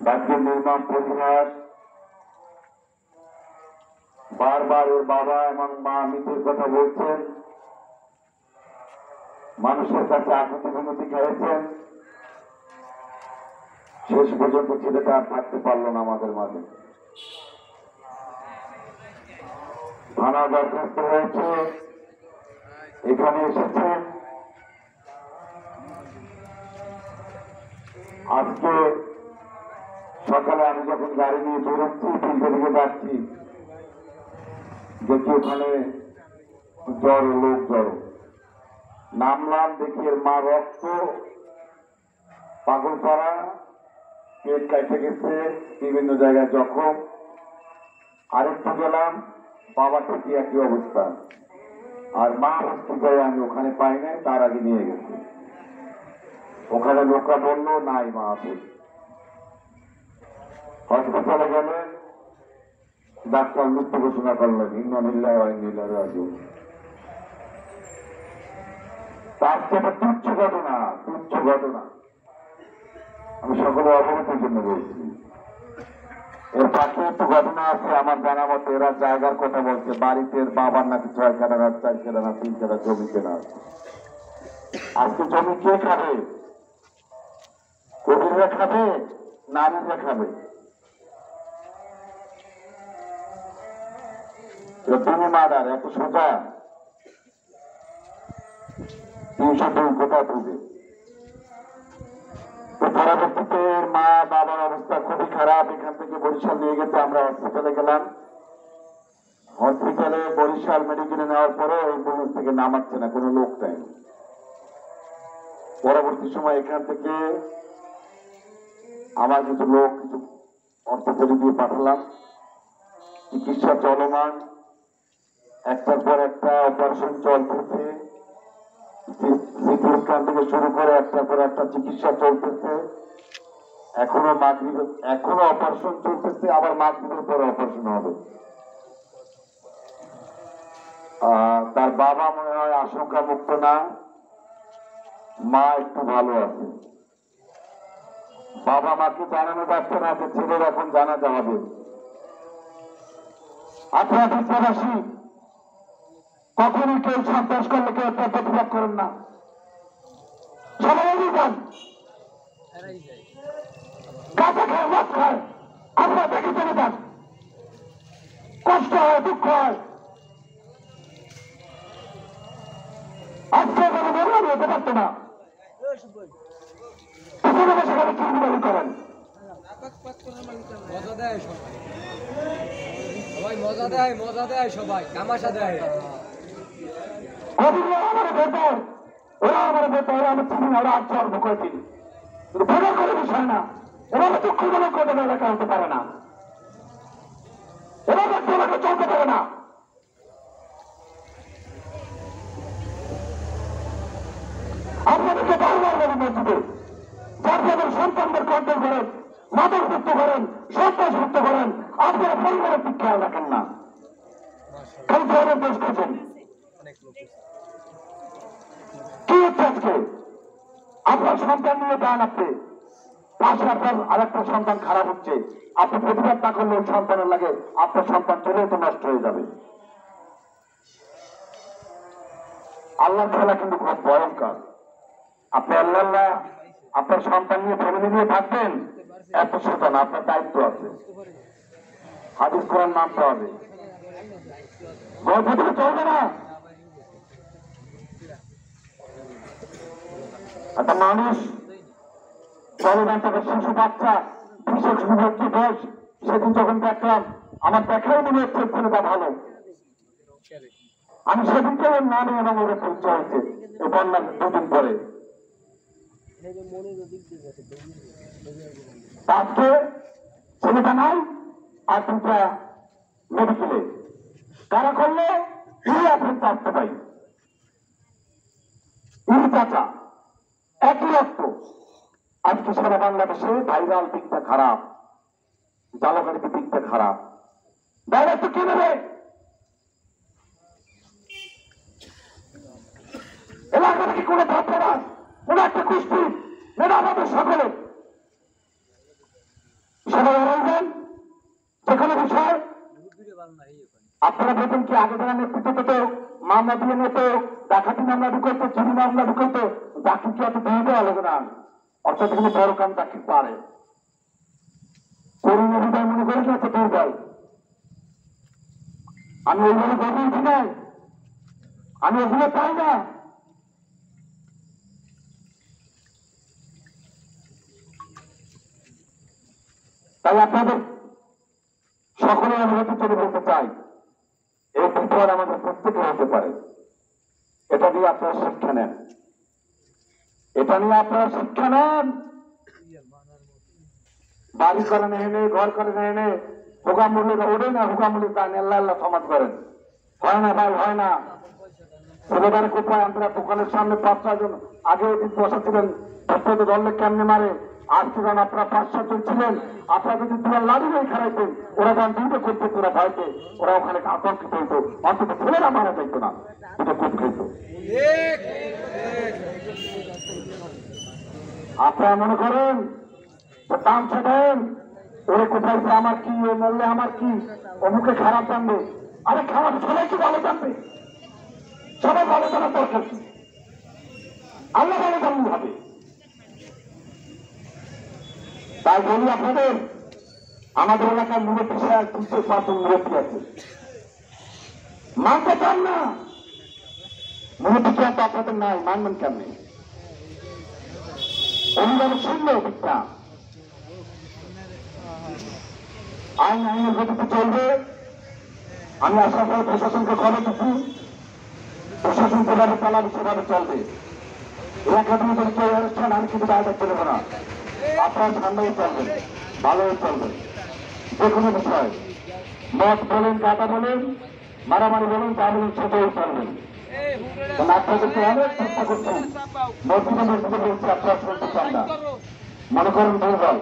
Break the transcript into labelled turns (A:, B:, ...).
A: তাকে নির্মাণ পরিহাস বারবার ওর বাবা এবং মা মৃত্যুর কথা বলছেন, মানুষের কাছে আকুতি বিনতি খেয়েছেন। শেষ পর্যন্ত ছেলেটা আর থাকতে পারলো না আমাদের মাঝে। থানা দরখাস্ত হয়েছে, এখানে এসেছেন। আজকে সকালে আমি যখন গাড়ি নিয়ে বেরোচ্ছি, ফিল্ডে দিকে যাচ্ছি, দেখি ওখানে জড়ো লোক জড়ো। নামলাম, দেখি এর মা রক্ত, পাগল পাড়া, পেট কাটে গেছে, বিভিন্ন জায়গায় জখম। আরেকটু গেলাম, বাবা ঠিক একই অবস্থা। আর মা হসপিটালে আমি ওখানে পাই নাই, তার আগে নিয়ে গেছে। ওখানে লোকরা বললো নাই মা আছে। হসপিটালে গেলে ডাক্তার মৃত্যু ঘোষণা করলেন, ইন্নালিল্লাহি ওয়া ইন্না ইলাইহি রাজিউন। তার থেকে তুচ্ছ ঘটনা, তুচ্ছ ঘটনা। আমি সকলে অবগতির জন্য বলছি। এর পাশে একটু ঘটনা আছে আমার জানা মতে। এরা জায়গার কথা বলছে, বাড়িতে বাবার নাকি 6 কাঠা না 4 কাঠা না 3 কাঠা জমি কেনা আছে। আজকে জমি কে খাবে? কবিরা খাবে, নারীরা খাবে। তিনি মার্ডার এত সোজা 302 কোথা থেকে? তো পরবর্তীতে মা বাবার অবস্থা খুবই খারাপ। এখান থেকে বরিশাল নিয়ে গেছে, আমরা হসপিটালে গেলাম। হসপিটালে বরিশাল মেডিকেলে নেওয়ার পরে অ্যাম্বুলেন্স থেকে নামাচ্ছে না, কোনো লোক নেই। পরবর্তী সময় এখান থেকে আমার কিছু লোক কিছু অর্থ করে দিয়ে পাঠালাম। চিকিৎসা চলমান, একটার পর একটা অপারেশন চলতেছে, সিটি স্ক্যান থেকে শুরু করে একটার পর একটা চিকিৎসা চলতেছে। এখনো অপারেশন চলতেছে, আবার মাগরিবের পরে অপারেশন হবে। তার বাবা মনে হয় আশঙ্কা মুক্ত না, মা একটু ভালো আছে। বাবা মাকে জানানো যাচ্ছে না যে ছেলের এখন জানাতে হবে। আপনারা দেশবাসী কখনই কেউ সন্ত্রাস করলে কেউ একটা প্রতিবাদ করেন না, সবাই যান গাছে খায় মদ খায়, আপনারা দেখে চলে যান। কষ্ট হয়, দুঃখ হয়। আজকে কোনো মেরুবাড়ি হতে পারতো না, সেখানে চুরি করেন।
B: মজা দেয়, মজা দেয়, সবাই তামাশা দেয়।
A: আমার ভেতর ওরা আমার ভেতর ওরা আমি চিনি না, ওরা আর জন্ম করেছি। কিন্তু ভোটার করে বিষয় না, এভাবে দুঃখজনক ঘটনা এলাকা হতে পারে না, এভাবে এলাকা চলতে পারে না। আপনাদেরকে বারবার বলি মসজিদে, আপনাদের সন্তানদের কন্ট্রোল করেন, মাদক মুক্ত করেন, সন্ত্রাস মুক্ত করেন, আপনারা পরিবারের দিক খেয়াল রাখেন না, খালি ধরনের দেশ খুঁজেন। কি হচ্ছে আজকে? আপনার সন্তান নিয়ে যান, আপনি পাশে আপনার আরেকটা সন্তান খারাপ হচ্ছে, আপনি প্রতিবাদ না করলে সন্তানের লাগে আপনার সন্তান চলেও তো নষ্ট হয়ে যাবে। আল্লাহর খেলা কিন্তু খুব ভয়ঙ্কর। আপনি আল্লাহ আপনার সন্তান নিয়ে ফ্যামিলি নিয়ে থাকবেন, এত সোজা না, আপনার দায়িত্ব আছে। হাদিস কোরআন মানতে হবে, গল্প থেকে চলবে না। একটা মানুষ চলবেন, তাকে শিশু বাচ্চা বিশেষ বিভক্ত বয়স, সেদিন যখন দেখলাম আমার দেখাই মনে হচ্ছে ছেলেটা ভালো। আমি সেদিনকে ওর নামে এবং ওদের পরিচয় হয়েছে এই বন্যার 2 দিন পরে। আজকে ছেলেটা নাই, আর 2টা মেডিকেলে কারা করলে আপনি চাচ্ছে পাই চাচা একই রক্ত। আজকে সারা বাংলাদেশে ভাইরাল দিকটা খারাপ, জালগাড়িতে দিকটা খারাপ। ভাইরাল তো কি নেবে? এলাকা থেকে কোনো ভাববে না, কোনো একটা কুস্তি মেধা আমাদের সকলে। আপনারা বলছেন কি আগে যারা নেতৃত্ব পেত মামলা দিয়ে নিত, ডাকাতি মামলা ঢুকাইতো, চুরি মামলা ঢুকাইতো, চাকরি কি এত দিয়ে দেওয়া লাগবে না? অর্থাৎ এখানে বড় কাম চাকরি পারে করুণ অভিযান মনে করি না, তো দুর্বল। আমি ওইভাবে গর্বে উঠি নাই, আমি ওগুলো চাই না। তাই আপনাদের সকলের অনুভূতি চলে বলতে চাই, এই বিপদ আমাদের প্রত্যেকের হতে পারে। এটা দিয়ে আপনারা শিক্ষা নেন, এটা নিয়ে আপনারা শিক্ষা নেন। বাড়ি করে এনে, ঘর করে এনে হুকামুল্লি ওঠে না, হুকামুল্লি তাই আল্লাহ আল্লাহ সমাজ করেন। হয় না ভাই, হয় না। ছেলেটার কোথায় আমরা দোকানের সামনে 5-6 জন আগে বসা ছিলেন, ধরতে ধরলে কেমনে মারে। আজ যখন আপনারা 5-7 জন ছিলেন, আপনারা যদি তোরা লাড়ি হয়ে খারাইতেন, ওরা যখন দুটো করতো তোরা ভয়তে, ওরা ওখানে আতঙ্কিত হইতো, অন্তত ছেলেরা মারা যাইতো না, দুটো কোপ খাইত। আপনারা মনে করেন তামসা দেন, ওরে কোথায় আমার কি, ও মরলে আমার কি, অমুকে খারাপ জানবে। আরে খারাপ সবাই কি ভালো জানবে? সবাই ভালো জানার দরকার কি? আল্লাহ ভালো জানলে হবে। তাই বলি আপনাদের, আমাদের এলাকার মুরব্বী সাহেব 300-4 জন মুরব্বী আছে, মানতে চান না। মুরব্বী তো আপনাদের নাই, মানবেন কেমনি? অভিভাবক শুনলো ঠিকটা আইন আইনের গতিতে চলবে। আমি আশা করি প্রশাসনকে খবর দিচ্ছি, প্রশাসন যেভাবে চালাবে সেভাবে চলবে। এলাকা দিয়ে যদি কেউ অনুষ্ঠান আমি কিন্তু বাইরে চলবে না, আপনার ঠান্ডাই চলবে, ভালোই চলবে। যে কোনো বিষয়, মদ বলেন, কাটা বলেন, মারামারি বলেন, যা বলেন সেটাই চলবেন। আপনাদেরকে অনেক চেষ্টা করছি, মসজিদে মসজিদে বলছি, আপনারা শুনতে চান না, মনে করেন দুর্বল।